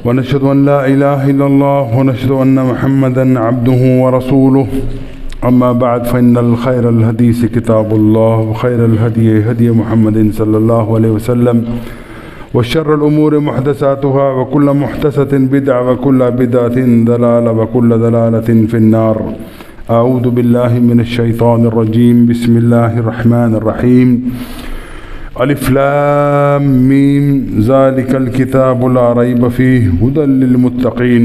ونشهد أن لا إله إلا الله ونشهد أن محمدا عبده ورسوله. أما بعد فإن الخير الحديث كتاب الله وخير الهدي هدي محمد صلى الله عليه وسلم وشر الأمور محدثاتها وكل محدثة بدعة وكل بدعة ضلالة وكل ضلالة في النار. أعوذ بالله من الشيطان الرجيم. بسم الله الرحمن الرحيم. الف لام میم ذلك الكتاب لا ريب فيه هدى للمتقين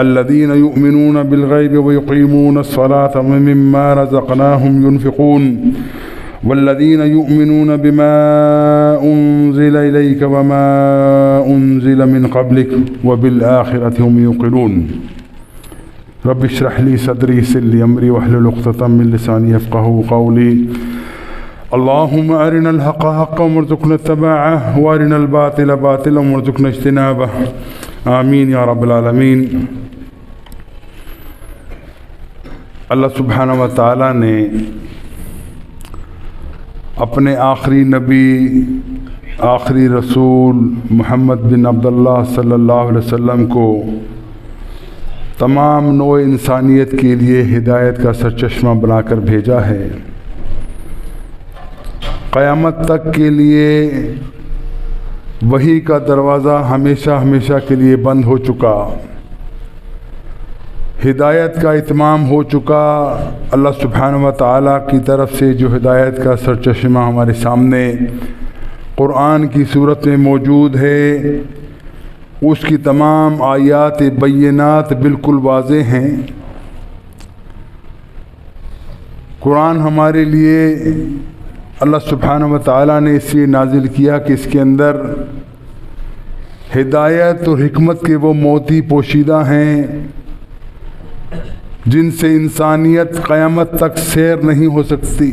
الذين يؤمنون بالغيب ويقيمون الصلاة ومما رزقناهم ينفقون والذين يؤمنون بما أنزل إليك وما أنزل من قبلك وبالآخرة هم يوقنون. رب اشرح لي صدري يسر لي أمري واحلل عقدة من لساني يفقهوا قولي. اللهم أرنا الحق حقا وارزقنا اتباعه وأرنا الباطل باطلا وارزقنا اجتنابه. آمین یا رب العالمین. اللہ سبحانہ و تعالیٰ نے اپنے آخری نبی آخری رسول محمد بن عبداللہ صلی اللہ علیہ وسلم کو تمام نوع انسانیت کے لیے ہدایت کا سرچشمہ بنا کر بھیجا ہے. قیامت تک کے لیے وحی کا دروازہ ہمیشہ ہمیشہ کے لیے بند ہو چکا، ہدایت کا اتمام ہو چکا. اللہ سبحانہ و تعالیٰ کی طرف سے جو ہدایت کا سرچشمہ ہمارے سامنے قرآن کی صورت میں موجود ہے، اس کی تمام آیات بینات بالکل واضح ہیں. قرآن ہمارے لیے اللہ سبحانہ و تعالیٰ نے اس لیے نازل کیا کہ اس کے اندر ہدایت اور حکمت کے وہ موتی پوشیدہ ہیں جن سے انسانیت قیامت تک سیر نہیں ہو سکتی.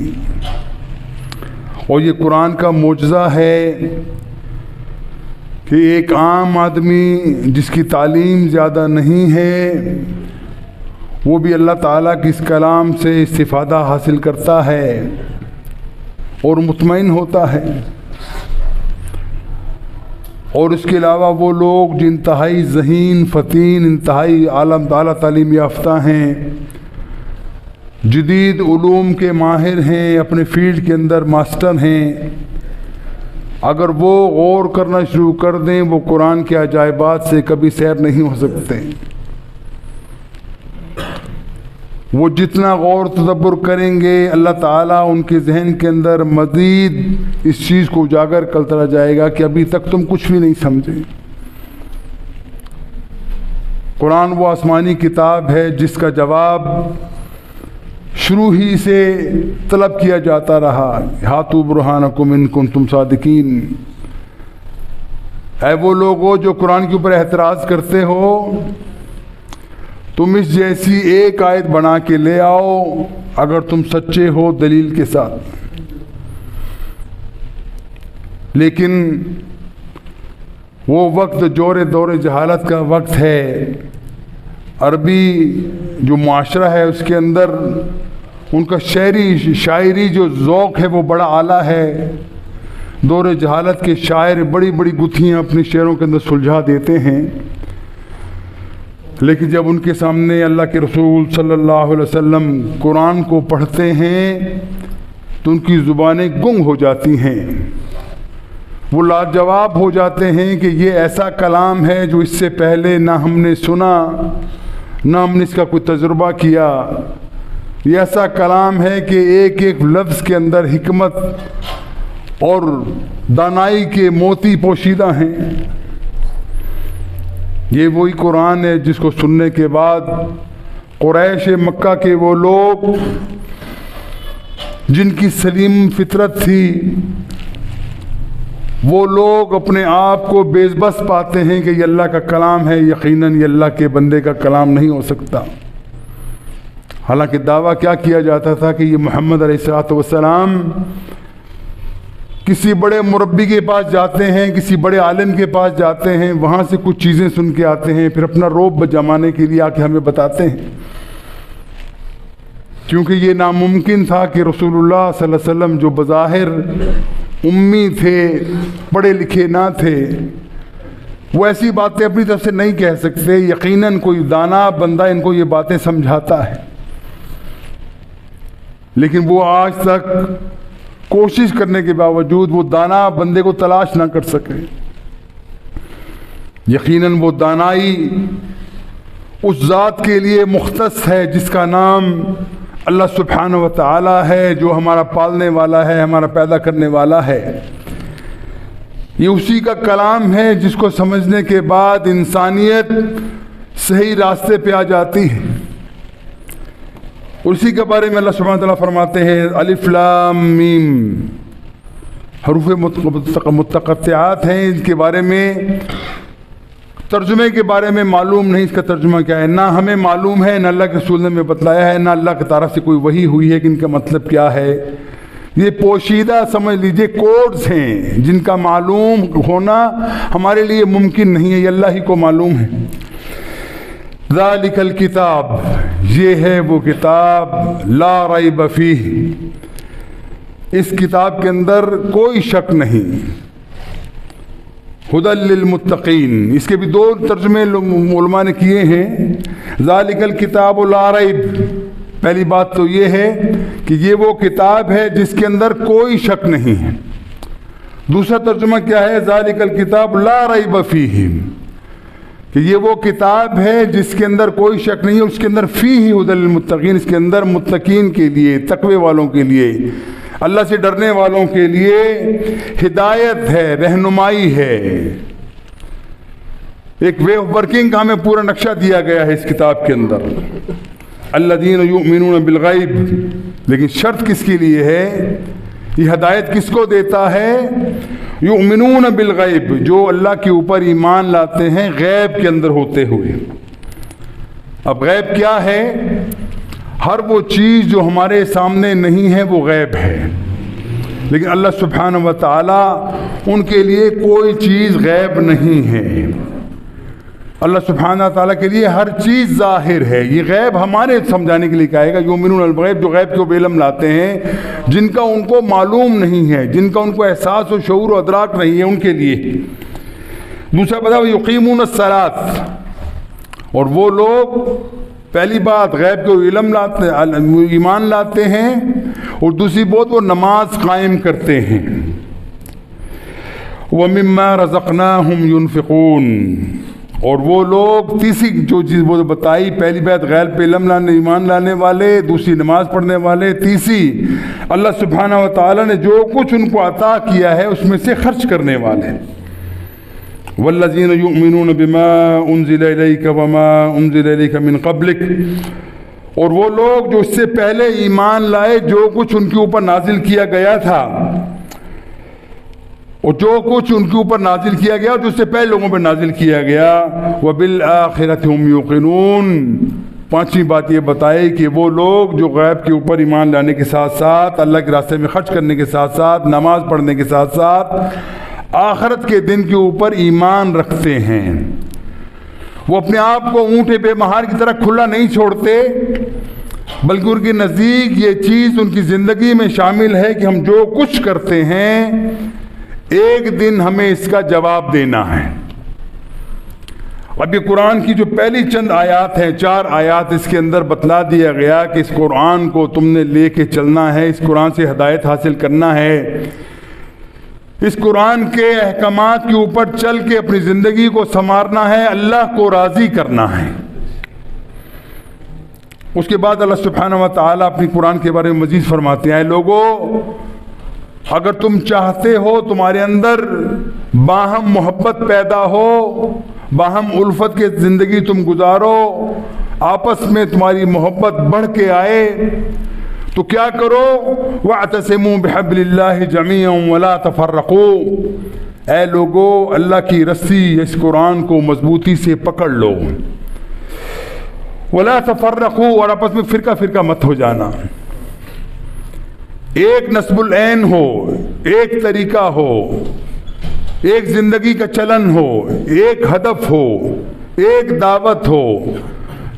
اور یہ قرآن کا معجزہ ہے کہ ایک عام آدمی جس کی تعلیم زیادہ نہیں ہے وہ بھی اللہ تعالیٰ کے اس کلام سے استفادہ حاصل کرتا ہے اور مطمئن ہوتا ہے. اور اس کے علاوہ وہ لوگ جو انتہائی ذہین فتین انتہائی اعلیٰ تعلیم یافتہ ہیں، جدید علوم کے ماہر ہیں، اپنے فیلڈ کے اندر ماسٹر ہیں، اگر وہ غور کرنا شروع کر دیں وہ قرآن کے عجائبات سے کبھی سیر نہیں ہو سکتے. وہ جتنا غور تدبر کریں گے اللہ تعالیٰ ان کے ذہن کے اندر مزید اس چیز کو اجاگر کرتا جائے گا کہ ابھی تک تم کچھ بھی نہیں سمجھے. قرآن وہ آسمانی کتاب ہے جس کا جواب شروع ہی سے طلب کیا جاتا رہا، ہاتھو برہانکم ان کنتم صادقین. اے وہ لوگوں جو قرآن کے اوپر اعتراض کرتے ہو، تم اس جیسی ایک آیت بنا کے لے آؤ اگر تم سچے ہو دلیل کے ساتھ. لیکن وہ وقت دور جہالت کا وقت ہے. عربی جو معاشرہ ہے اس کے اندر ان کا شاعری جو ذوق ہے وہ بڑا اعلیٰ ہے. دور جہالت کے شاعر بڑی بڑی گتھیاں اپنے شعروں کے اندر سلجھا دیتے ہیں، لیکن جب ان کے سامنے اللہ کے رسول صلی اللہ علیہ وسلم قرآن کو پڑھتے ہیں تو ان کی زبانیں گنگ ہو جاتی ہیں. وہ لاجواب ہو جاتے ہیں کہ یہ ایسا کلام ہے جو اس سے پہلے نہ ہم نے سنا نہ ہم نے اس کا کوئی تجربہ کیا. یہ ایسا کلام ہے کہ ایک ایک لفظ کے اندر حکمت اور دانائی کے موتی پوشیدہ ہیں. یہ وہی قرآن ہے جس کو سننے کے بعد قریش مکہ کے وہ لوگ جن کی سلیم فطرت تھی، وہ لوگ اپنے آپ کو بے بس پاتے ہیں کہ یہ اللہ کا کلام ہے، یقیناً یہ اللہ کے بندے کا کلام نہیں ہو سکتا. حالانکہ دعویٰ کیا کیا جاتا تھا کہ یہ محمد علیہ الصلوۃ والسلام کسی بڑے مربی کے پاس جاتے ہیں، کسی بڑے عالم کے پاس جاتے ہیں، وہاں سے کچھ چیزیں سن کے آتے ہیں، پھر اپنا روب جمانے کے لیے آ کے ہمیں بتاتے ہیں. کیونکہ یہ ناممکن تھا کہ رسول اللہ صلی اللہ علیہ وسلم جو بظاہر امی تھے، پڑھے لکھے نہ تھے، وہ ایسی باتیں اپنی طرف سے نہیں کہہ سکتے، یقیناً کوئی دانا بندہ ان کو یہ باتیں سمجھاتا ہے، لیکن وہ آج تک کوشش کرنے کے باوجود وہ دانا بندے کو تلاش نہ کر سکے۔ یقیناً وہ دانائی اس ذات کے لیے مختص ہے جس کا نام اللہ سبحانہ و تعالی ہے، جو ہمارا پالنے والا ہے، ہمارا پیدا کرنے والا ہے۔ یہ اسی کا کلام ہے جس کو سمجھنے کے بعد انسانیت صحیح راستے پہ آ جاتی ہے۔ اسی کے بارے میں اللہ سبحانہ وتعالیٰ فرماتے ہیں الف لام میم، حروف متقطعات ہیں، ان کے بارے میں ترجمے کے بارے میں معلوم نہیں اس کا ترجمہ کیا ہے، نہ ہمیں معلوم ہے، نہ اللہ کے رسول نے ہمیں بتلایا ہے، نہ اللہ کی طرف سے کوئی وحی ہوئی ہے کہ ان کا مطلب کیا ہے۔ یہ پوشیدہ سمجھ لیجئے کوڈز ہیں جن کا معلوم ہونا ہمارے لیے ممکن نہیں ہے، یہ اللہ ہی کو معلوم ہے۔ ذالک الکتاب، یہ ہے وہ کتاب، لا ریب فیہ، اس کتاب کے اندر کوئی شک نہیں، ہدی للمتقین، اس کے بھی دو ترجمے علماء نے کیے ہیں۔ ذالک الکتاب لا ریب، پہلی بات تو یہ ہے کہ یہ وہ کتاب ہے جس کے اندر کوئی شک نہیں ہے۔ دوسرا ترجمہ کیا ہے؟ ذالک الکتاب لا ریب فیہ، کہ یہ وہ کتاب ہے جس کے اندر کوئی شک نہیں ہے، اس کے اندر فیہ ہدی للمتقین، اس کے اندر متقین کے لیے، تقوی والوں کے لیے، اللہ سے ڈرنے والوں کے لیے ہدایت ہے، رہنمائی ہے، ایک وے آف ورکنگ کا ہمیں پورا نقشہ دیا گیا ہے اس کتاب کے اندر۔ الذین یؤمنون بالغیب، لیکن شرط کس کے لیے ہے؟ یہ ہدایت کس کو دیتا ہے؟ یؤمنون بالغیب، جو اللہ کے اوپر ایمان لاتے ہیں غیب کے اندر ہوتے ہوئے۔ اب غیب کیا ہے؟ ہر وہ چیز جو ہمارے سامنے نہیں ہے وہ غیب ہے، لیکن اللہ سبحانہ و تعالی ان کے لیے کوئی چیز غیب نہیں ہے۔ اللہ سبحانہ تعالیٰ کے لیے ہر چیز ظاہر ہے، یہ غیب ہمارے سمجھانے کے لیے کہے گا یؤمنون بالغیب، جو غیب کو علم لاتے ہیں، جن کا ان کو معلوم نہیں ہے، جن کا ان کو احساس و شعور و ادراک نہیں ہے، ان کے لیے۔ دوسرا بتا یقیمون الصلاۃ، اور وہ لوگ پہلی بات غیب کو علم لاتے، ایمان لاتے ہیں، اور دوسری بات وہ نماز قائم کرتے ہیں۔ وَمِمَّا رَزَقْنَاهُمْ يُنْفِقُونَ، اور وہ لوگ تیسری جو چیز وہ بتائی، پہلی بات غیب پہ علم لانے ایمان لانے والے، دوسری نماز پڑھنے والے، تیسری اللہ سبحانہ و تعالیٰ نے جو کچھ ان کو عطا کیا ہے اس میں سے خرچ کرنے والے۔ والذین یؤمنون بما انزل الیک وما انزل الیک من قبلک، اور وہ لوگ جو اس سے پہلے ایمان لائے جو کچھ ان کے اوپر نازل کیا گیا تھا، اور جو کچھ ان کے اوپر نازل کیا گیا اور جو اس سے پہلے لوگوں پر نازل کیا گیا۔ وبالآخرۃ ہم یوقنون، پانچویں بات یہ بتائی کہ وہ لوگ جو غیب کے اوپر ایمان لانے کے ساتھ ساتھ، اللہ کے راستے میں خرچ کرنے کے ساتھ ساتھ، نماز پڑھنے کے ساتھ ساتھ آخرت کے دن کے اوپر ایمان رکھتے ہیں، وہ اپنے آپ کو اونٹ بے مہار کی طرح کھلا نہیں چھوڑتے، بلکہ ان کے نزدیک یہ چیز ان کی زندگی میں شامل ہے کہ ہم جو کچھ کرتے ہیں ایک دن ہمیں اس کا جواب دینا ہے۔ اب یہ قرآن کی جو پہلی چند آیات ہیں، 4 آیات، اس کے اندر بتلا دیا گیا کہ اس قرآن کو تم نے لے کے چلنا ہے، اس قرآن سے ہدایت حاصل کرنا ہے، اس قرآن کے احکامات کے اوپر چل کے اپنی زندگی کو سنوارنا ہے، اللہ کو راضی کرنا ہے۔ اس کے بعد اللہ سبحانہ و تعالیٰ اپنی قرآن کے بارے میں مزید فرماتے ہیں، لوگو اگر تم چاہتے ہو تمہارے اندر باہم محبت پیدا ہو، باہم الفت کے زندگی تم گزارو، آپس میں تمہاری محبت بڑھ کے آئے، تو کیا کرو؟ وَاعْتَصِمُوا بِحَبْلِ اللَّهِ جَمِيعًا وَلَا تَفَرَّقُوا، اے لوگو اللہ کی رسی اس قرآن کو مضبوطی سے پکڑ لو، وَلَا تَفَرَّقُوا، اور آپس میں فرقہ فرقہ مت ہو جانا، ایک نصب العین ہو، ایک طریقہ ہو، ایک زندگی کا چلن ہو، ایک ہدف ہو، ایک دعوت ہو،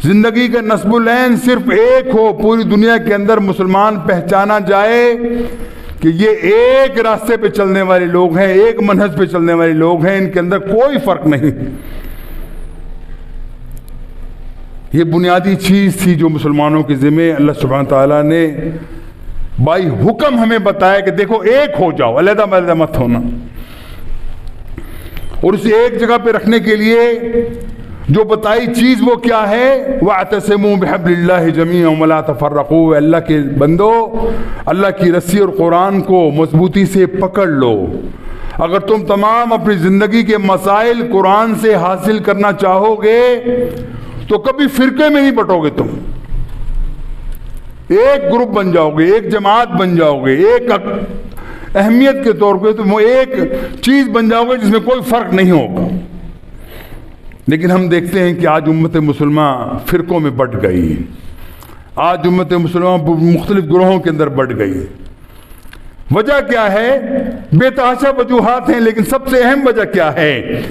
زندگی کا نصب العین صرف ایک ہو، پوری دنیا کے اندر مسلمان پہچانا جائے کہ یہ ایک راستے پہ چلنے والے لوگ ہیں، ایک منہج پہ چلنے والے لوگ ہیں، ان کے اندر کوئی فرق نہیں۔ یہ بنیادی چیز تھی جو مسلمانوں کے ذمہ اللہ سبحانہ تعالیٰ نے بائی حکم ہمیں بتایا کہ دیکھو ایک ہو جاؤ، علیحدہ علیحدہ مت ہونا۔ اور اسے ایک جگہ پہ رکھنے کے لیے جو بتائی چیز وہ کیا ہے؟ وَاعْتَصِمُوا بِحَبْلِ اللَّهِ جَمِيعًا وَلَا تَفَرَّقُوا، اللہ کے بندو اللہ کی رسی اور قرآن کو مضبوطی سے پکڑ لو۔ اگر تم تمام اپنی زندگی کے مسائل قرآن سے حاصل کرنا چاہو گے تو کبھی فرقے میں نہیں بٹو گے، تم ایک گروپ بن جاؤ گے، ایک جماعت بن جاؤ گے، ایک اہمیت کے طور پہ تم ایک چیز بن جاؤ گے جس میں کوئی فرق نہیں ہوگا۔ لیکن ہم دیکھتے ہیں کہ آج امت مسلمہ فرقوں میں بٹ گئی ہے، آج امت مسلمہ مختلف گروہوں کے اندر بٹ گئی ہے۔ وجہ کیا ہے؟ بے تحاشا وجوہات ہیں، لیکن سب سے اہم وجہ کیا ہے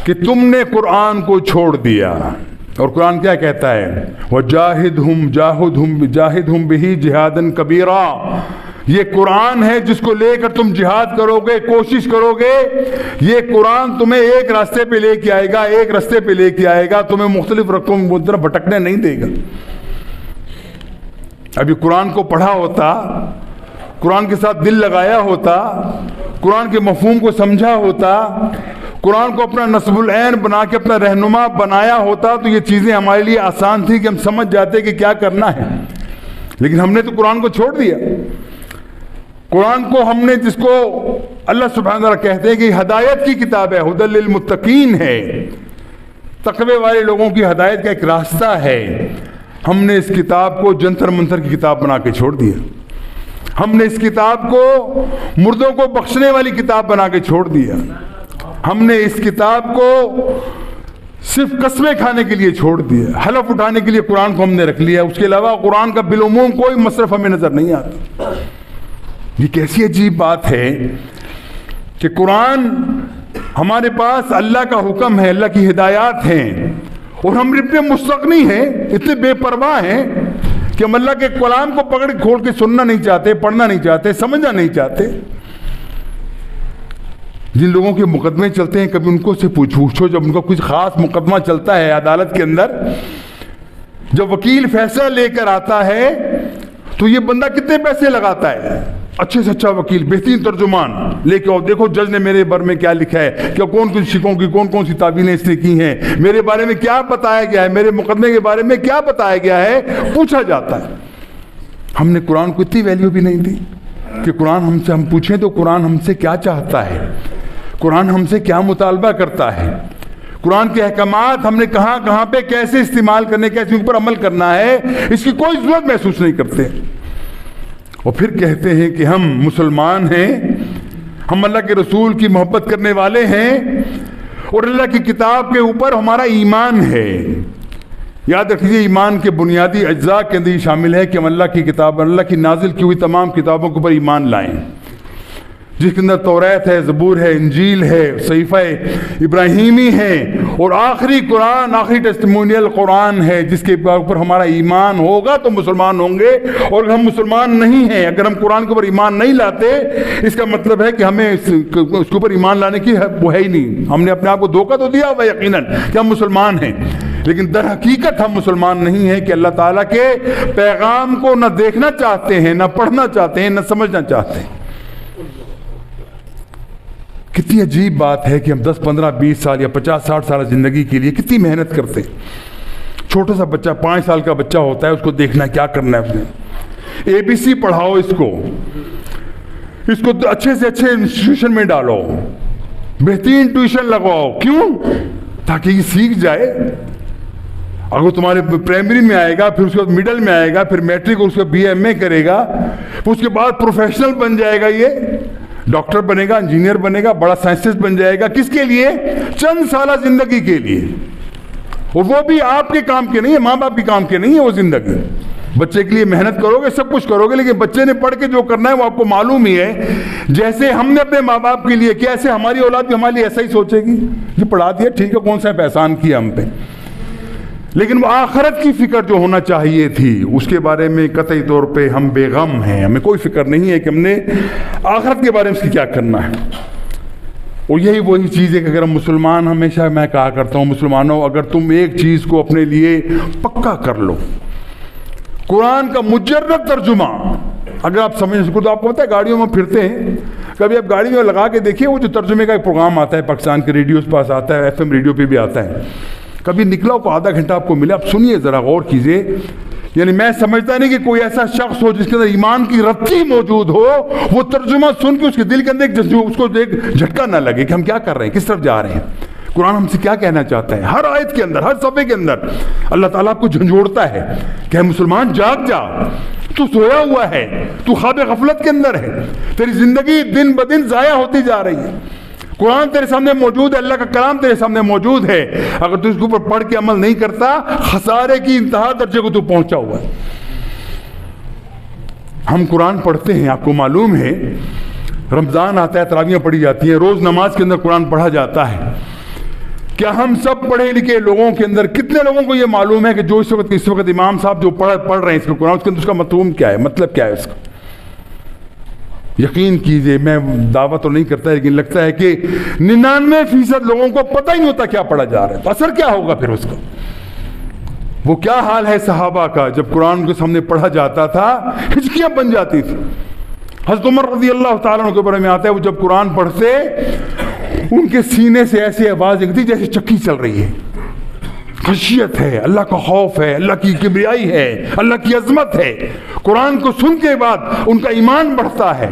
کہ تم نے قرآن کو چھوڑ دیا۔ اور قرآن کیا کہتا ہے؟ وَجَاهِدْهُمْ بِهِ جِهَادًا كَبِيرًا، یہ قرآن ہے جس کو لے کر تم جہاد کرو گے، کوشش کرو گے، یہ قرآن تمہیں ایک راستے پہ لے کے آئے گا، ایک راستے پہ لے کے آئے گا، تمہیں مختلف رقم طرف بھٹکنے نہیں دے گا۔ ابھی قرآن کو پڑھا ہوتا، قرآن کے ساتھ دل لگایا ہوتا، قرآن کے مفہوم کو سمجھا ہوتا، قرآن کو اپنا نصب العین بنا کے اپنا رہنما بنایا ہوتا تو یہ چیزیں ہمارے لیے آسان تھی کہ ہم سمجھ جاتے کہ کیا کرنا ہے۔ لیکن ہم نے تو قرآن کو چھوڑ دیا۔ قرآن کو ہم نے، جس کو اللہ سبحانہ وتعالیٰ کہتے ہیں کہ ہدایت کی کتاب ہے، ھدی للمتقین ہے، تقوی والے لوگوں کی ہدایت کا ایک راستہ ہے، ہم نے اس کتاب کو جنتر منتر کی کتاب بنا کے چھوڑ دیا۔ ہم نے اس کتاب کو مردوں کو بخشنے والی کتاب بنا کے چھوڑ دیا۔ ہم نے اس کتاب کو صرف قسمیں کھانے کے لیے چھوڑ دیا، حلف اٹھانے کے لیے قرآن کو ہم نے رکھ لیا، اس کے علاوہ قرآن کا بالعموم کوئی مصرف ہمیں نظر نہیں آتا۔ یہ کیسی عجیب بات ہے کہ قرآن ہمارے پاس اللہ کا حکم ہے، اللہ کی ہدایات ہیں، اور ہم اتنے مستغنی ہیں، اتنے بے پرواہ ہیں کہ ہم اللہ کے کلام کو پکڑ کھول کے سننا نہیں چاہتے، پڑھنا نہیں چاہتے، سمجھنا نہیں چاہتے۔ جن لوگوں کے مقدمے چلتے ہیں کبھی ان کو سے پوچھو، جب ان کا کچھ خاص مقدمہ چلتا ہے عدالت کے اندر، جب وکیل فیصلہ لے کر آتا ہے تو یہ بندہ کتنے پیسے لگاتا ہے؟ اچھے سے اچھا وکیل، بہترین ترجمان لے کے آؤ، دیکھو جج نے میرے بارے میں کیا لکھا ہے، کیا کون کون شکوں کی کون سی تعبیریں اس نے کی ہیں، میرے بارے میں کیا بتایا گیا ہے، میرے مقدمے کے بارے میں کیا بتایا گیا ہے، پوچھا جاتا ہے۔ ہم نے قرآن کو اتنی ویلیو بھی نہیں دی کہ قرآن ہم سے، ہم پوچھیں تو قرآن ہم سے کیا چاہتا ہے، قرآن ہم سے کیا مطالبہ کرتا ہے، قرآن کے احکامات ہم نے کہاں کہاں پہ کیسے استعمال کرنے، کیسے ان پر عمل کرنا ہے، اس کی کوئی ضرورت محسوس نہیں کرتے۔ اور پھر کہتے ہیں کہ ہم مسلمان ہیں، ہم اللہ کے رسول کی محبت کرنے والے ہیں، اور اللہ کی کتاب کے اوپر ہمارا ایمان ہے۔ یاد رکھیے ایمان کے بنیادی اجزاء کے اندر شامل ہے کہ ہم اللہ کی کتاب، اللہ کی نازل کی ہوئی تمام کتابوں کے اوپر ایمان لائیں، جس کے اندر توریت ہے، زبور ہے، انجیل ہے، صحیفہ ابراہیمی ہے، اور آخری قرآن، آخری ٹیسٹیمونیل قرآن ہے، جس کے اوپر ہمارا ایمان ہوگا تو مسلمان ہوں گے۔ اور اگر ہم مسلمان نہیں ہیں، اگر ہم قرآن کے اوپر ایمان نہیں لاتے، اس کا مطلب ہے کہ ہمیں اس کے اوپر ایمان لانے کی وہ ہے ہی نہیں، ہم نے اپنے آپ کو دھوکہ تو دیا ہوا یقیناً کہ ہم مسلمان ہیں، لیکن در حقیقت ہم مسلمان نہیں ہیں، کہ اللہ تعالیٰ کے پیغام کو نہ دیکھنا چاہتے ہیں، نہ پڑھنا چاہتے ہیں، نہ سمجھنا چاہتے ہیں۔ کتنی عجیب بات ہے کہ ہم 10 15 20 سال یا 50 60 سال زندگی کے لیے کتنی محنت کرتے ہیں۔ چھوٹا سا بچہ 5 سال کا بچہ ہوتا ہے، اس کو دیکھنا کیا کرنا ہے، اس نے ABC پڑھاؤ، اس کو اچھے سے اچھے انسٹیٹیوشن میں ڈالو، بہترین ٹیوشن لگواؤ، کیوں؟ تاکہ یہ سیکھ جائے۔ اگر تمہارے پرائمری میں آئے گا، پھر اس کے بعد مڈل میں آئے گا، پھر میٹرک، اس کے BA MA کرے گا، پھر اس کے بعد پروفیشنل بن جائے گا، یہ ڈاکٹر بنے گا، انجینئر بنے گا، بڑا سائنسسٹ بن جائے گا۔ کس کے لیے؟ چند سالہ زندگی کے لیے، اور وہ بھی آپ کے کام کے نہیں ہے، ماں باپ کے کام کے نہیں ہے وہ زندگی۔ بچے کے لیے محنت کرو گے، سب کچھ کرو گے، لیکن بچے نے پڑھ کے جو کرنا ہے وہ آپ کو معلوم ہی ہے۔ جیسے ہم نے اپنے ماں باپ کے لیے کیا، ایسے ہماری اولاد بھی ہمارے لیے ایسا ہی سوچے گی، یہ پڑھا دیا ٹھیک ہے، کون سا احسان کیا ہم پہ۔ لیکن وہ آخرت کی فکر جو ہونا چاہیے تھی اس کے بارے میں قطعی طور پہ ہم بے غم ہیں. ہمیں کوئی فکر نہیں ہے کہ ہم نے آخرت کے بارے میں اس کی کیا کرنا ہے. اور یہی وہی چیز ہے کہ اگر ہم مسلمان, ہمیشہ میں کہا کرتا ہوں مسلمانوں, اگر تم ایک چیز کو اپنے لیے پکا کر لو, قرآن کا مجرد ترجمہ اگر آپ سمجھ سکو تو آپ کو پتہ ہے گاڑیوں میں پھرتے ہیں, کبھی آپ گاڑی میں لگا کے دیکھیے وہ جو ترجمے کا ایک پروگرام آتا ہے پاکستان کے ریڈیوز پاس آتا ہے, FM ریڈیو پہ بھی آتا ہے, کبھی نکلا کو آدھا گھنٹہ آپ کو ملے, آپ سنیے ذرا غور کیجئے. یعنی میں سمجھتا نہیں کہ کوئی ایسا شخص ہو جس کے اندر ایمان کی رتی موجود ہو, وہ ترجمہ سن کے اس کے دل کے اندر اس کو ایک جھٹکا نہ لگے کہ ہم کیا کر رہے ہیں, کس طرف جا رہے ہیں, قرآن ہم سے کیا کہنا چاہتا ہے. ہر آیت کے اندر, ہر صفحے کے اندر اللہ تعالیٰ آپ کو جھنجھوڑتا ہے کہ مسلمان جاگ جا, تو سویا ہوا ہے, تو خواب غفلت کے اندر ہے, تیری زندگی دن بدن ضائع ہوتی جا رہی ہے. قرآن تیرے سامنے موجود ہے, اللہ کا کلام تیرے سامنے موجود ہے, اگر تو اس کے اوپر پڑھ کے عمل نہیں کرتا خسارے کی انتہا درجے کو تو پہنچا ہوا ہے. ہم قرآن پڑھتے ہیں, آپ کو معلوم ہے رمضان آتا ہے, تراویحیں پڑھی جاتی ہیں, روز نماز کے اندر قرآن پڑھا جاتا ہے. کیا ہم سب پڑھے لکھے لوگوں کے اندر کتنے لوگوں کو یہ معلوم ہے کہ جو اس وقت امام صاحب جو پڑھ رہے ہیں اس کا قرآن, اس کے اندر اس کا مفہوم کیا ہے, مطلب کیا ہے اس کا؟ یقین کیجئے, میں دعویٰ تو نہیں کرتا لیکن لگتا ہے کہ 99% لوگوں کو پتہ ہی نہیں ہوتا کیا پڑھا جا رہا ہے. تو اثر کیا ہوگا پھر اس کا؟ وہ کیا حال ہے صحابہ کا جب قرآن کے سامنے پڑھا جاتا تھا, ہچکیاں بن جاتی تھی. حضرت عمر رضی اللہ تعالیٰ عنہ کے بارے میں آتا ہے, وہ جب قرآن پڑھتے ان کے سینے سے ایسی آواز نکلتی جیسے چکی چل رہی ہے. خشیت ہے, اللہ کا خوف ہے, اللہ کی کبریائی ہے, اللہ کی عظمت ہے. قرآن کو سن کے بعد ان کا ایمان بڑھتا ہے,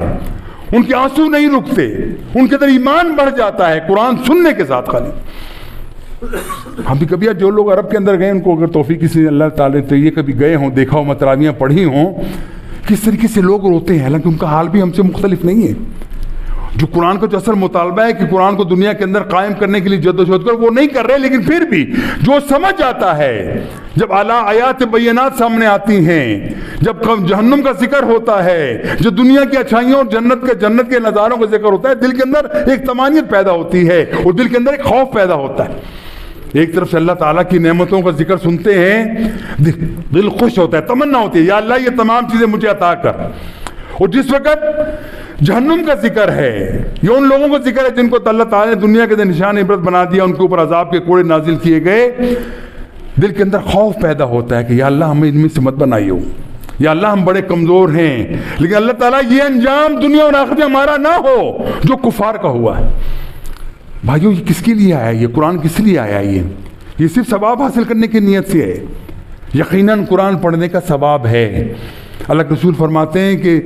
ان کے آنسو نہیں رکتے, ان کے اندر ایمان بڑھ جاتا ہے قرآن سننے کے ساتھ. خالی ہم بھی کبھی جو لوگ عرب کے اندر گئے, ان کو اگر توفیق کسی اللہ تعالیٰ تو یہ کبھی گئے ہوں, دیکھا ہو, متراویاں پڑھی ہوں, کس طریقے سے لوگ روتے ہیں, حالانکہ ان کا حال بھی ہم سے مختلف نہیں ہے. جو قرآن کا جو اصل مطالبہ ہے کہ قرآن کو دنیا کے اندر قائم کرنے کے لیے جدوجہد کرو, وہ نہیں کر رہے. لیکن پھر بھی جو سمجھ آتا ہے, جب اعلیٰ آیات بینات سامنے آتی ہیں, جب جہنم کا ذکر ہوتا ہے, جو دنیا کی اچھائیوں اور جنت کے نظاروں کا ذکر ہوتا ہے, دل کے اندر ایک طمانینت پیدا ہوتی ہے اور دل کے اندر ایک خوف پیدا ہوتا ہے. ایک طرف سے اللہ تعالیٰ کی نعمتوں کا ذکر سنتے ہیں, دل خوش ہوتا ہے, تمنا ہوتی ہے یا اللہ یہ تمام چیزیں مجھے عطا کر. اور جس وقت جہنم کا ذکر ہے, یہ ان لوگوں کا ذکر ہے جن کو اللہ تعالیٰ نے دنیا کے نشان عبرت بنا دیا, ان کے اوپر عذاب کے کوڑے نازل کیے گئے, دل کے اندر خوف پیدا ہوتا ہے کہ یا اللہ ہمیں ان میں سے مت بنائیو, یا اللہ ہم بڑے کمزور ہیں. لیکن اللہ تعالیٰ یہ انجام دنیا اور آخرت میں ہمارا نہ ہو جو کفار کا ہوا ہے. بھائیو یہ کس کے لیے آیا ہے, یہ قرآن کس لیے آیا ہے؟ یہ صرف ثواب حاصل کرنے کی نیت سے ہے. یقیناً قرآن پڑھنے کا ثواب ہے. اللہ کے رسول فرماتے ہیں کہ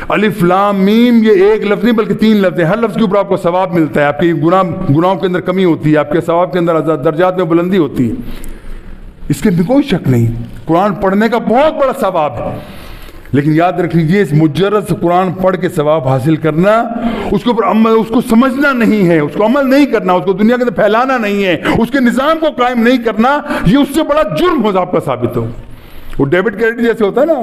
الف لام میم یہ ایک لفظ نہیں بلکہ 3 لفظ ہیں, ہر لفظ کے اوپر آپ کو ثواب ملتا ہے. آپ کی گناہوں کے اندر کمی ہوتی ہے, آپ کے ثواب کے اندر درجات میں بلندی ہوتی ہے, اس کے اندر کوئی شک نہیں. قرآن پڑھنے کا بہت بڑا ثواب ہے. لیکن یاد رکھ لیجیے, اس مجرد سے قرآن پڑھ کے ثواب حاصل کرنا, اس کے اوپر عمل, اس کو سمجھنا نہیں ہے, اس کو عمل نہیں کرنا, اس کو دنیا کے اندر پھیلانا نہیں ہے, اس کے نظام کو قائم نہیں کرنا, یہ اس سے بڑا جرم ہو آپ کا ثابت ہو. وہ ڈیبٹ کریڈٹ جیسے ہوتا ہے نا,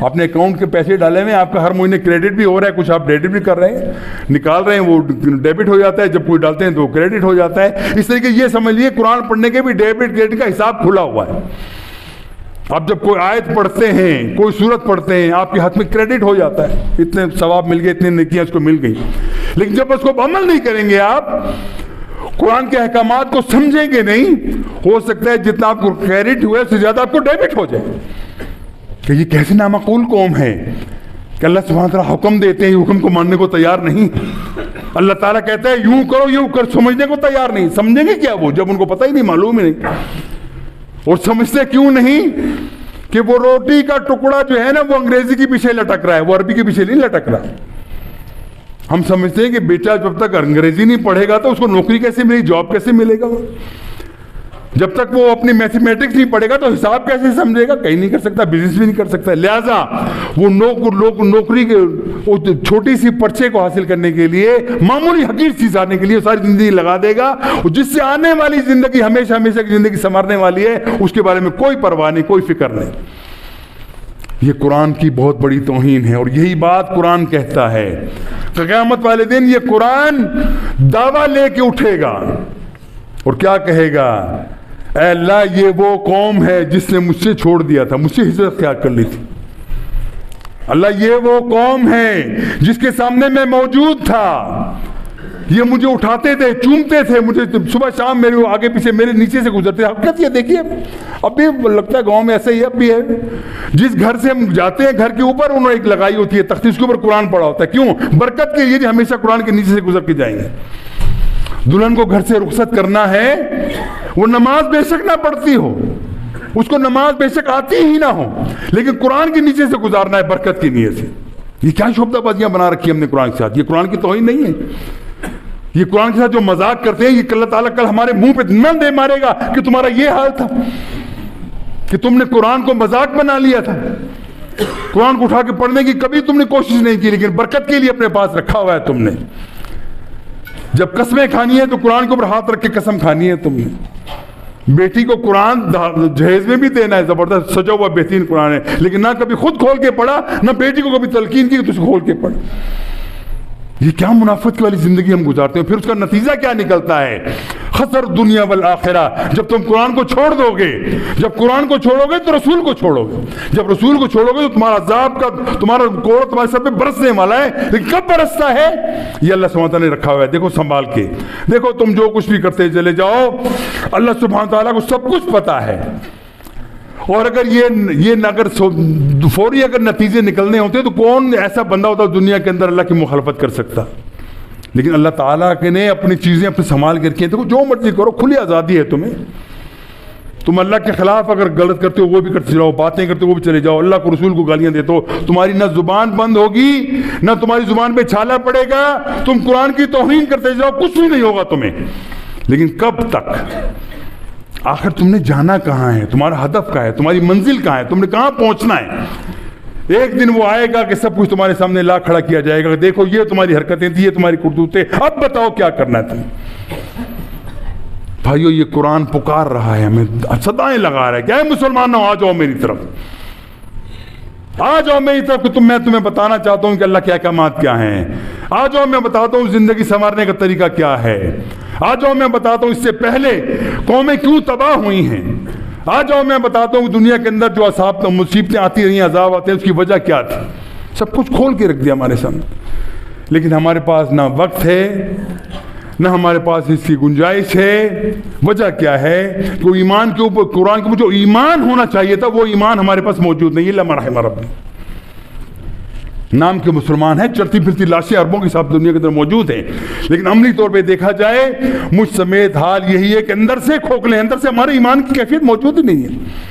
آپ نے اکاؤنٹ کے پیسے ڈالے ہوئے, آپ کا ہر مہینے کریڈٹ بھی ہو رہا ہے, کچھ آپ ڈیبٹ بھی کر رہے ہیں, نکال رہے ہیں, وہ ڈیبٹ ہو جاتا ہے, جب کوئی ڈالتے ہیں تو کریڈٹ ہو جاتا ہے. اس طریقے یہ سمجھ لیجیے قرآن پڑھنے کے بھی ڈیبٹ کریڈٹ کا حساب کھلا ہوا ہے. آپ جب کوئی آیت پڑھتے ہیں, کوئی سورت پڑھتے ہیں, آپ کے ہاتھ میں کریڈٹ ہو جاتا ہے, اتنے ثواب مل گئے, اتنے نیکیاں اس کو مل گئی. لیکن جب اس کو عمل نہیں کریں گے, آپ قرآن کے احکامات کو سمجھیں گے نہیں, ہو سکتا ہے جتنا آپ کو کریڈٹ ہوا ہے اس سے زیادہ آپ کو ڈیبٹ ہو جائے. کہ یہ کیسے نامعقول قوم ہے کہ اللہ سبحانہ وتعالیٰ حکم دیتے ہیں, حکم کو ماننے کو تیار نہیں. اللہ تعالیٰ کہتا ہے یوں کرو یوں کر, سمجھنے کو تیار نہیں. سمجھیں گے کیا وہ جب ان کو پتہ ہی نہیں, معلوم ہی نہیں. اور سمجھتے کیوں نہیں کہ وہ روٹی کا ٹکڑا جو ہے نا وہ انگریزی کے پیچھے لٹک رہا ہے, وہ عربی کے پیچھے نہیں لٹک رہا. ہم سمجھتے ہیں کہ بیٹا جب تک انگریزی نہیں پڑھے گا تو اس کو نوکری کیسے ملے گی, جاب کیسے ملے گا. جب تک وہ اپنی میتھمیٹکس نہیں پڑھے گا تو حساب کیسے سمجھے گا, کہیں نہیں کر سکتا, بزنس بھی نہیں کر سکتا. لہٰذا وہ نوکری کے چھوٹی سی پرچے کو حاصل کرنے کے لیے, معمولی حقیر چیز آنے کے لیے ساری زندگی لگا دے گا, جس سے آنے والی زندگی ہمیشہ ہمیشہ کی زندگی سنورنے والی ہے, اس کے بارے میں کوئی پرواہ نہیں, کوئی فکر نہیں. یہ قرآن کی بہت بڑی توہین ہے. اور یہی بات قرآن کہتا ہے کہ قیامت والے دن یہ قرآن دعویٰ لے کے اٹھے گا اور کیا کہے گا, اے اللہ یہ وہ قوم ہے جس نے مجھ سے چھوڑ دیا تھا، مجھ سے ہجرت اختیار کر لی تھی. اللہ یہ وہ قوم ہے جس کے سامنے میں موجود تھا، یہ مجھے اٹھاتے تھے، چومتے تھے، مجھے صبح شام میرے آگے پیچھے میرے نیچے سے گزرتے. حقیقت یہ دیکھیے اب بھی لگتا ہے گاؤں میں ایسا ہی اب بھی ہے. جس گھر سے ہم جاتے ہیں گھر کے اوپر انہوں نے ایک لگائی ہوتی ہے تختی، اس کے اوپر قرآن پڑا ہوتا ہے. کیوں؟ برکت کے لیے جی ہمیشہ قرآن کے نیچے سے گزر کے جائیں گے. دلہن کو گھر سے رخصت کرنا ہے، وہ نماز بے شک نہ پڑھتی ہو، اس کو نماز بے شک آتی ہی نہ ہو، لیکن قرآن کے نیچے سے گزارنا ہے برکت کی نیت سے. یہ کیا شعبہ بازیاں بنا رکھی ہم نے قرآن کے ساتھ؟ یہ قرآن کی توہین نہیں ہے. یہ قرآن کے ساتھ جو مذاق کرتے ہیں، یہ اللہ تعالیٰ کل ہمارے منہ پہ نہ دے مارے گا کہ تمہارا یہ حال تھا کہ تم نے قرآن کو مذاق بنا لیا تھا. قرآن کو اٹھا کے پڑھنے کی کبھی تم نے کوشش نہیں کی، لیکن برکت کے لیے اپنے پاس رکھا ہوا ہے تم نے. جب قسمیں کھانی ہے تو قرآن کے اوپر ہاتھ رکھ کے قسم کھانی ہے تم نے. بیٹی کو قرآن جہیز میں بھی دینا ہے، زبردست سجا ہوا بہترین قرآن ہے، لیکن نہ کبھی خود کھول کے پڑھا، نہ بیٹی کو کبھی تلقین کی کہ تجھ کھول کے پڑھ. یہ کیا منافقت والی زندگی ہم گزارتے ہیں. پھر اس کا نتیجہ کیا نکلتا ہے؟ خسر دنیا والآخرہ. جب تم قرآن کو چھوڑ دو گے، جب قرآن کو چھوڑو گے تو رسول کو چھوڑو گے. جب رسول کو چھوڑو گے تو تمہارا عذاب کا تمہارا کوڑ تمہارے سر پہ برسنے والا ہے. لیکن کب برستا ہے؟ یہ اللہ سبحانہ تعالیٰ نے رکھا ہوا ہے. دیکھو سنبھال کے دیکھو، تم جو کچھ بھی کرتے چلے جاؤ، اللہ سبحانہ تعالیٰ کو سب کچھ پتا ہے. اور اگر یہ اگر فوری اگر نتیجے نکلنے ہوتے تو کون ایسا بندہ ہوتا دنیا کے اندر اللہ کی مخالفت کر سکتا؟ لیکن اللہ تعالیٰ کے نے اپنی چیزیں اپنے سنبھال کر رکھی ہیں. دیکھو جو مرضی کرو، کھلی آزادی ہے تمہیں. تم اللہ کے خلاف اگر غلط کرتے ہو وہ بھی کرتے جاؤ، باتیں کرتے ہو وہ بھی چلے جاؤ، اللہ کو رسول کو گالیاں دیتے ہو، تمہاری نہ زبان بند ہوگی، نہ تمہاری زبان پہ چھالا پڑے گا. تم قرآن کی توہین کرتے جاؤ، کچھ بھی نہیں ہوگا تمہیں. لیکن کب تک؟ آخر تم نے جانا کہاں ہے؟ تمہارا ہدف کہاں ہے؟ تمہاری منزل کہاں ہے؟ تم نے کہاں پہنچنا ہے؟ ایک دن وہ آئے گا کہ سب کچھ تمہارے سامنے لا کھڑا کیا جائے گا. دیکھو یہ تمہاری حرکتیں تھی، یہ تمہاری کرتوتیں، اب بتاؤ کیا کرنا ہے تم. بھائیو یہ قرآن پکار رہا ہے، ہمیں صدائیں لگا رہا ہے کہ اے مسلمانوں آ جاؤ میری طرف، آ جاؤ میری طرف کہ میں تمہیں بتانا چاہتا ہوں کہ اللہ کے احکامات کیا ہیں. آ جاؤ میں بتاتا ہوں زندگی سنوارنے کا طریقہ کیا ہے. آ جاؤ میں بتاتا ہوں اس سے پہلے قومیں کیوں تباہ ہوئی ہیں. آ جاؤ میں بتاتا ہوں دنیا کے اندر جو عذاب مصیبتیں آتی رہی ہیں، عذاب آتے ہیں، اس کی وجہ کیا تھی. سب کچھ کھول کے رکھ دیا ہمارے سامنے. لیکن ہمارے پاس نہ وقت ہے، نہ ہمارے پاس اس کی گنجائش ہے. وجہ کیا ہے؟ کہ ایمان کے اوپر قرآن کے اوپر جو ایمان ہونا چاہیے تھا وہ ایمان ہمارے پاس موجود نہیں ہے. اللہ مرحم ربی، نام کے مسلمان ہیں، چلتی پھرتی لاشیں اربوں کے ساتھ دنیا کے اندر موجود ہیں، لیکن عملی طور پہ دیکھا جائے مجھ سمیت حال یہی ہے کہ اندر سے کھوکھلے، اندر سے ہمارے ایمان کی کیفیت موجود ہی نہیں ہے.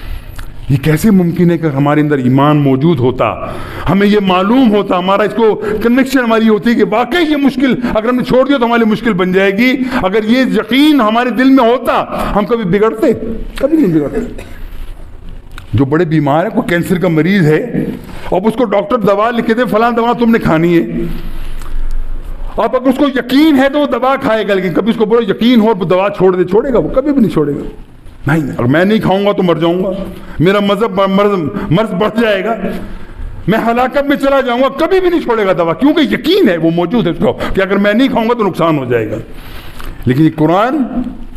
یہ کیسے ممکن ہے کہ ہمارے اندر ایمان موجود ہوتا، ہمیں یہ معلوم ہوتا، ہمارا اس کو کنیکشن ہماری ہوتی ہے کہ واقعی یہ مشکل اگر ہم نے چھوڑ دیا تو ہمارے مشکل بن جائے گی. اگر یہ یقین ہمارے دل میں ہوتا ہم کبھی بگڑتے؟ کبھی نہیں بگڑتے. جو بڑے بیمار ہے، کوئی کینسر کا مریض ہے، اب اس کو ڈاکٹر دوا لکھ کے دے فلاں دوا تم نے کھانی ہے، اب اگر اس کو یقین ہے تو وہ دوا کھائے گا. لیکن کبھی اس کو بولو یقین ہو اور دوا چھوڑ دے، چھوڑے گا؟ وہ کبھی بھی نہیں چھوڑے گا. نہیں، اگر میں نہیں کھاؤں گا تو مر جاؤں گا، میرا مرض بڑھ جائے گا، میں ہلاکت میں چلا جاؤں گا. کبھی بھی نہیں چھوڑے گا دوا، کیونکہ یقین ہے، وہ موجود ہے اس کو کہ اگر میں نہیں کھاؤں گا تو نقصان ہو جائے گا. لیکن یہ قرآن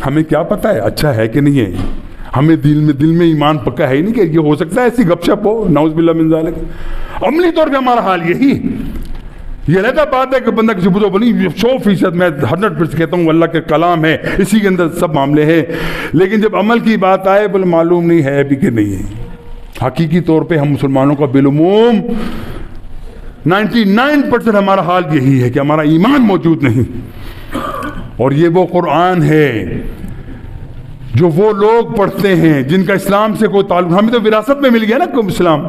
ہمیں کیا پتا ہے اچھا ہے کہ نہیں ہے. ہمیں دل میں ایمان پکا ہے ہی نہیں کہ یہ ہو سکتا ہے ایسی گپ شپ ہو. نعوذ باللہ من ذالک. عملی طور پہ ہمارا حال یہی. یہ علیحدہ بات ہے کہ بندہ کسی بزرگ بنی 100% میں 100% کہتا ہوں اللہ کے کلام ہے، اسی کے اندر سب معاملے ہیں. لیکن جب عمل کی بات آئے بولے معلوم نہیں ہے ابھی کہ نہیں ہے. حقیقی طور پہ ہم مسلمانوں کا بالعموم 99% ہمارا حال یہی ہے کہ ہمارا ایمان موجود نہیں. اور یہ وہ قرآن ہے جو وہ لوگ پڑھتے ہیں جن کا اسلام سے کوئی تعلق. ہمیں تو وراثت میں مل گیا نا اسلام.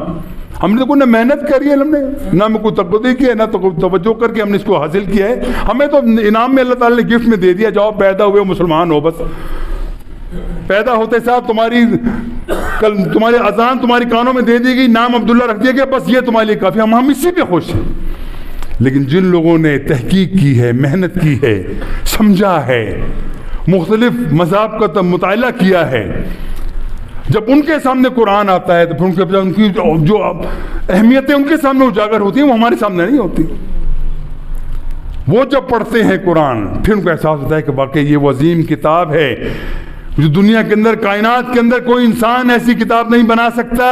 ہم نے تو کوئی نہ محنت کری ہے، ہم نے نہ میں کوئی تقدی کی ہے، نہ تو کوئی توجہ کر کے ہم نے اس کو حاصل کیا ہے. ہمیں تو انعام میں اللہ تعالیٰ نے گفٹ میں دے دیا، جاؤ پیدا ہوئے مسلمان ہو. بس پیدا ہوتے ساتھ تمہاری اذان تمہاری کانوں میں دے دی گئی، نام عبداللہ رکھ دیا گیا، بس یہ تمہارے لیے کافی. ہم اسی پہ خوش ہیں. لیکن جن لوگوں نے تحقیق کی ہے، محنت کی ہے، سمجھا ہے، مختلف مذہب کا مطالعہ کیا ہے، جب ان کے سامنے قرآن آتا ہے تو پھر ان کی جو اہمیتیں ان کے سامنے اجاگر ہوتی ہیں وہ ہمارے سامنے نہیں ہوتی. وہ جب پڑھتے ہیں قرآن پھر ان کو احساس ہوتا ہے کہ واقعی یہ وہ عظیم کتاب ہے. جو دنیا کے اندر کائنات کے اندر کوئی انسان ایسی کتاب نہیں بنا سکتا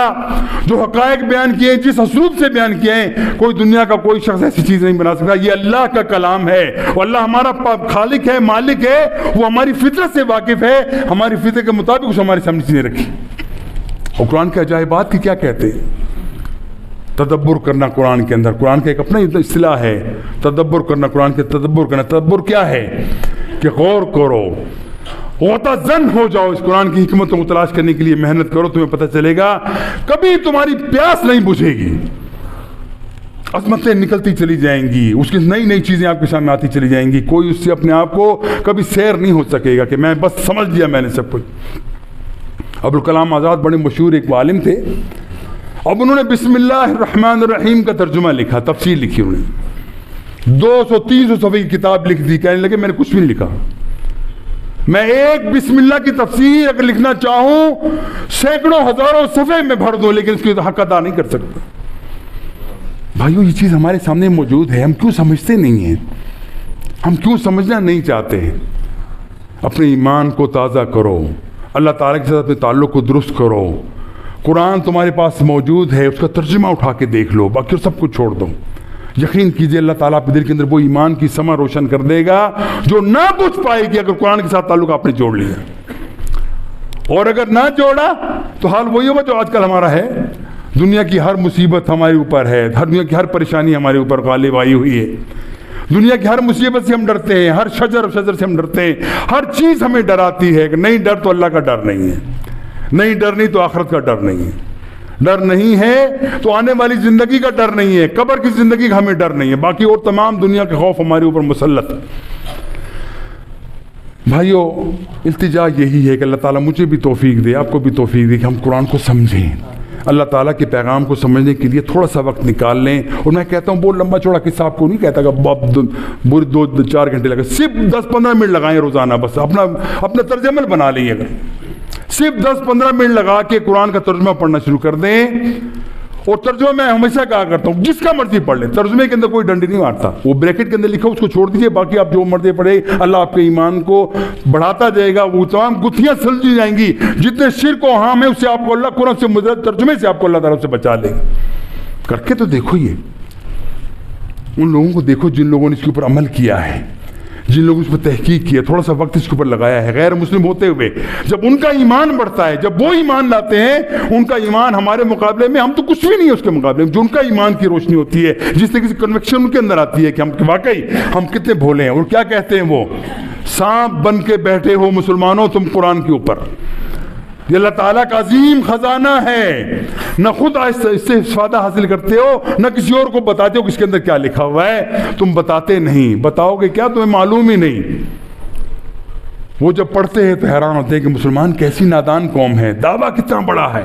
جو حقائق بیان کیے جس اسلوب سے بیان کیے ہیں، کوئی دنیا کا کوئی شخص ایسی چیز نہیں بنا سکتا. یہ اللہ کا کلام ہے اور اللہ ہمارا خالق ہے، مالک ہے، وہ ہماری فطرت سے واقف ہے، ہماری فطرت کے مطابق اس ہمارے سامنے چیزیں رکھی. اور قرآن کے عجائبات کی کیا کہتے ہیں؟ تدبر کرنا قرآن کے اندر. قرآن کا ایک اپنا اصطلاح ہے تدبر کرنا. قرآن کے تدبر کرنا، تدبر کیا ہے کہ غور کرو، غوطہ زن ہو جاؤ اس قرآن کی حکمتوں کو تلاش کرنے کے لیے محنت کرو، تمہیں پتہ چلے گا کبھی تمہاری پیاس نہیں بجھے گی. عظمتیں نکلتی چلی جائیں گی، اس کی نئی نئی چیزیں آپ کے سامنے آتی چلی جائیں گی. کوئی اس سے اپنے آپ کو کبھی سیر نہیں ہو سکے گا کہ میں بس سمجھ لیا میں نے سب کچھ. ابوالکلام آزاد بڑے مشہور ایک عالم تھے. اب انہوں نے بسم اللہ الرحمن الرحیم کا ترجمہ لکھا، تفسیر لکھی. انہوں نے 200-300 صفحے کی کتاب لکھ دی. کہنے لگے میں نے کچھ بھی نہیں لکھا، میں ایک بسم اللہ کی تفسیر اگر لکھنا چاہوں سینکڑوں ہزاروں صفحے میں بھر دوں، لیکن اس کی حق ادا نہیں کر سکتا. بھائیو یہ چیز ہمارے سامنے موجود ہے، ہم کیوں سمجھتے نہیں ہیں؟ ہم کیوں سمجھنا نہیں چاہتے ہیں؟ اپنے ایمان کو تازہ کرو، اللہ تعالیٰ کے ساتھ اپنے تعلق کو درست کرو. قرآن تمہارے پاس موجود ہے، اس کا ترجمہ اٹھا کے دیکھ لو، باقی سب کچھ چھوڑ دو. یقین کیجئے اللہ تعالیٰ آپ کے دل کے اندر وہ ایمان کی سما روشن کر دے گا جو نہ بجھ پائے گی اگر قرآن کے ساتھ تعلق آپ نے جوڑ لیا. اور اگر نہ جوڑا تو حال وہی ہوگا جو آج کل ہمارا ہے. دنیا کی ہر مصیبت ہمارے اوپر ہے، دنیا کی ہر پریشانی ہمارے اوپر غالب آئی ہوئی ہے. دنیا کی ہر مصیبت سے ہم ڈرتے ہیں، ہر شجر سے ہم ڈرتے ہیں، ہر چیز ہمیں ڈراتی ہے. کہ نہیں ڈر تو اللہ کا ڈر نہیں ہے، نہیں ڈر نہیں تو آخرت کا ڈر نہیں ہے، ڈر نہیں ہے تو آنے والی زندگی کا ڈر نہیں ہے، قبر کی زندگی کا ہمیں ڈر نہیں ہے، باقی اور تمام دنیا کے خوف ہمارے اوپر مسلط. بھائیو التجا یہی ہے کہ اللہ تعالیٰ مجھے بھی توفیق دے، آپ کو بھی توفیق دے کہ ہم قرآن کو سمجھیں، اللہ تعالیٰ کے پیغام کو سمجھنے کے لیے تھوڑا سا وقت نکال لیں. اور میں کہتا ہوں بہت لمبا چوڑا قصہ آپ کو نہیں کہتا کہ آپ 2-4 گھنٹے لگے، صرف 10-15 منٹ لگائیں روزانہ، بس اپنا طرز عمل بنا لیں. اگر صرف 10-15 منٹ لگا کے قرآن کا ترجمہ پڑھنا شروع کر دیں. اور ترجمہ میں ہمیشہ کہا کرتا ہوں جس کا مرضی پڑھ لیں، ترجمے کے اندر کوئی ڈنڈی نہیں مارتا. وہ بریکٹ کے اندر لکھا اس کو چھوڑ دیجئے، باقی آپ جو مرضی پڑھے، اللہ آپ کے ایمان کو بڑھاتا جائے گا. وہ تمام گتھیاں سلجھی جائیں گی جتنے شرک و حام ہے، اس سے آپ کو اللہ قرآن سے مجرد ترجمے سے آپ کو اللہ تعالیٰ سے بچا لے گا. کر کے تو دیکھو، یہ ان لوگوں کو دیکھو جن لوگوں نے اس کے اوپر عمل کیا ہے، جن لوگوں نے اس پر تحقیق کیا، تھوڑا سا وقت اس کے اوپر لگایا ہے. غیر مسلم ہوتے ہوئے جب ان کا ایمان بڑھتا ہے، جب وہ ایمان لاتے ہیں، ان کا ایمان ہمارے مقابلے میں، ہم تو کچھ بھی نہیں ہے اس کے مقابلے میں. جو ان کا ایمان کی روشنی ہوتی ہے، جس سے کسی کنوکشن ان کے اندر آتی ہے کہ ہم واقعی ہم کتنے بھولے ہیں. اور کیا کہتے ہیں وہ، سانپ بن کے بیٹھے ہو مسلمانوں تم قرآن کے اوپر. یہ اللہ تعالیٰ کا عظیم خزانہ ہے، نہ خود اس سے فائدہ حاصل کرتے ہو، نہ کسی اور کو بتاتے ہو کہ اس کے اندر کیا لکھا ہوا ہے. تم بتاتے نہیں، بتاؤ گے کیا، تمہیں معلوم ہی نہیں. وہ جب پڑھتے ہیں تو حیران ہوتے ہیں کہ مسلمان کیسی نادان قوم ہے، دعویٰ کتنا بڑا ہے.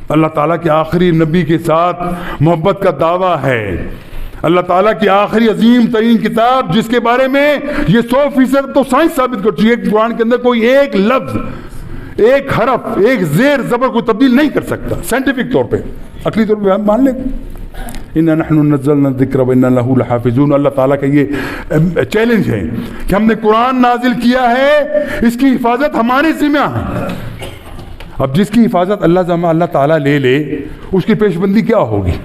اللہ تعالیٰ کے آخری نبی کے ساتھ محبت کا دعویٰ ہے. اللہ تعالیٰ کی آخری عظیم ترین کتاب جس کے بارے میں یہ 100% تو سائنس ثابت کر چکی ہے کہ قرآن کے اندر کوئی ایک لفظ، ایک حرف، ایک زیر زبر کو تبدیل نہیں کر سکتا. سائنٹیفک طور پہ، عقلی طور پہ ہم مان لیں اِنَّا نَحْنُ نَزَّلْنَا الذِّكْرَ وَإِنَّا لَهُ لَحَافِظُونَ. اللہ تعالیٰ کا یہ چیلنج ہے کہ ہم نے قرآن نازل کیا ہے، اس کی حفاظت ہمارے ذمہ ہے. اب جس کی حفاظت اللہ تعالیٰ لے لے، اس کی پیش بندی کیا ہوگی؟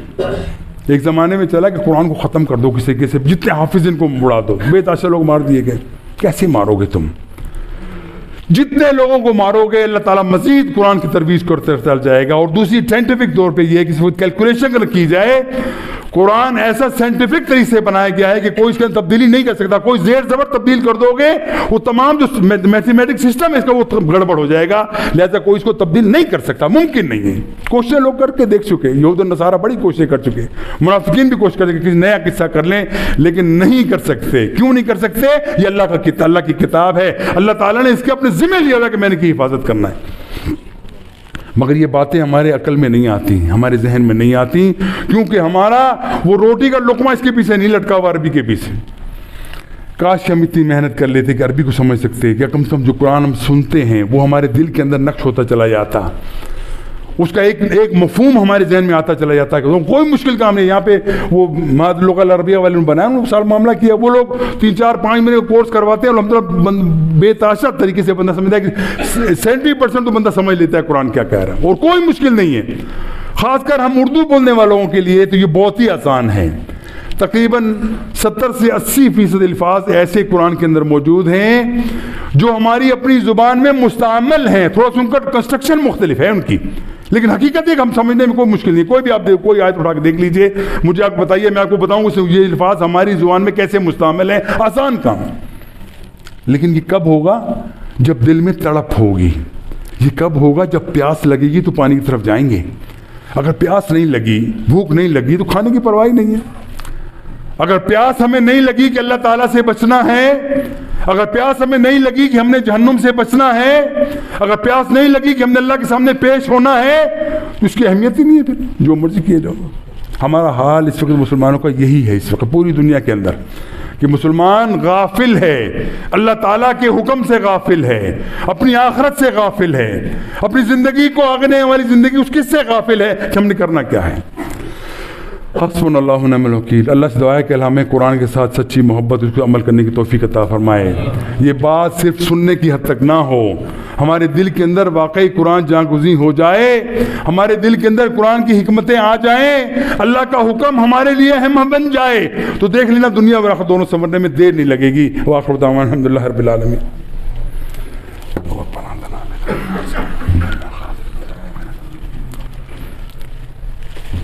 ایک زمانے میں چلا کہ قرآن کو ختم کر دو، کسی کے سے جتنے حافظ ان کو اڑا دو. بے تحاشا لوگ مار دیے گئے. کیسے مارو گے تم؟ جتنے لوگوں کو مارو گے اللہ تعالیٰ مزید قرآن کی ترویج کرتے چل جائے گا. اور دوسری سائنٹیفک طور پہ یہ ہے کہ کیلکولیشن کی جائے، قرآن ایسا سائنٹیفک طریقے سے بنایا گیا ہے کہ کوئی اس کے اندر تبدیلی نہیں کر سکتا. کوئی زیر زبر تبدیل کر دو گے، وہ تمام جو میتھمیٹک سسٹم ہے اس کا وہ گڑبڑ ہو جائے گا. لہذا کوئی اس کو تبدیل نہیں کر سکتا، ممکن نہیں ہے. کوششیں لوگ کر کے دیکھ چکے، یہود و نصارہ بڑی کوششیں کر چکے، منافقین بھی کوشش کر کے کسی نیا قصہ کر لیں، لیکن نہیں کر سکتے. کیوں نہیں کر سکتے؟ یہ اللہ کی کتاب ہے. اللہ تعالیٰ نے اس کے اپنے ذمہ لیا ہوا کہ میں نے کی حفاظت کرنا ہے. مگر یہ باتیں ہمارے عقل میں نہیں آتی، ہمارے ذہن میں نہیں آتی، کیونکہ ہمارا وہ روٹی کا لقمہ اس کے پیچھے نہیں لٹکا ہوا عربی کے پیچھے. کاش ہم اتنی محنت کر لیتے کہ عربی کو سمجھ سکتے، کہ کم سے کم جو قرآن ہم سنتے ہیں وہ ہمارے دل کے اندر نقش ہوتا چلا جاتا. اس کا ایک مفہوم ہمارے ذہن میں آتا چلا جاتا ہے کہ کوئی مشکل کام نہیں. یہاں پہ وہ لغۃ العربیہ والے نے بنایا, انہوں نے سارا معاملہ کیا. وہ لوگ 3-4-5 مہینے کا کورس کرواتے ہیں اور الحمدللہ بے تحاشا طریقے سے بندہ سمجھتا ہے کہ 70% تو بندہ سمجھ لیتا ہے قرآن کیا کہہ رہا ہے, اور کوئی مشکل نہیں ہے. خاص کر ہم اردو بولنے والوں کے لیے تو یہ بہت ہی آسان ہے. تقریباً 70 سے 80% الفاظ ایسے قرآن کے اندر موجود ہیں جو ہماری اپنی زبان میں مستعمل ہیں. تھوڑا سا ان کا کنسٹرکشن مختلف ہے ان کی, لیکن حقیقت ہے کہ ہم سمجھنے میں کوئی مشکل نہیں. کوئی بھی آپ کوئی آیت اٹھا کے دیکھ لیجئے, مجھے آپ بتائیے, میں آپ کو بتاؤں گا یہ الفاظ ہماری زبان میں کیسے مستعمل ہیں. آسان کام. لیکن یہ کب ہوگا؟ جب دل میں تڑپ ہوگی. یہ کب ہوگا؟ جب پیاس لگے گی تو پانی کی طرف جائیں گے. اگر پیاس نہیں لگی, بھوک نہیں لگی تو کھانے کی پرواہ نہیں ہے. اگر پیاس ہمیں نہیں لگی کہ اللہ تعالیٰ سے بچنا ہے, اگر پیاس ہمیں نہیں لگی کہ ہم نے جہنم سے بچنا ہے, اگر پیاس نہیں لگی کہ ہم نے اللہ کے سامنے پیش ہونا ہے, تو اس کی اہمیت ہی نہیں ہے. پھر جو مرضی کیے جاؤ. ہمارا حال اس وقت مسلمانوں کا یہی ہے اس وقت پوری دنیا کے اندر, کہ مسلمان غافل ہے, اللہ تعالیٰ کے حکم سے غافل ہے, اپنی آخرت سے غافل ہے, اپنی زندگی کو آگے والی زندگی اس کس سے غافل ہے کہ ہم نے کرنا کیا ہے. حسبنا اللہ و نعم الوکیل. اللہ سے دعا ہے کہ ہمیں قرآن کے ساتھ سچی محبت, اس کو عمل کرنے کی توفیق عطا فرمائے. یہ بات صرف سننے کی حد تک نہ ہو, ہمارے دل کے اندر واقعی قرآن جاں گزین ہو جائے, ہمارے دل کے اندر قرآن کی حکمتیں آ جائیں, اللہ کا حکم ہمارے لیے اہم بن جائے, تو دیکھ لینا دنیا اور آخرت دونوں سنورنے میں دیر نہیں لگے گی. وآخر دعوانا الحمدللہ رب العالمین.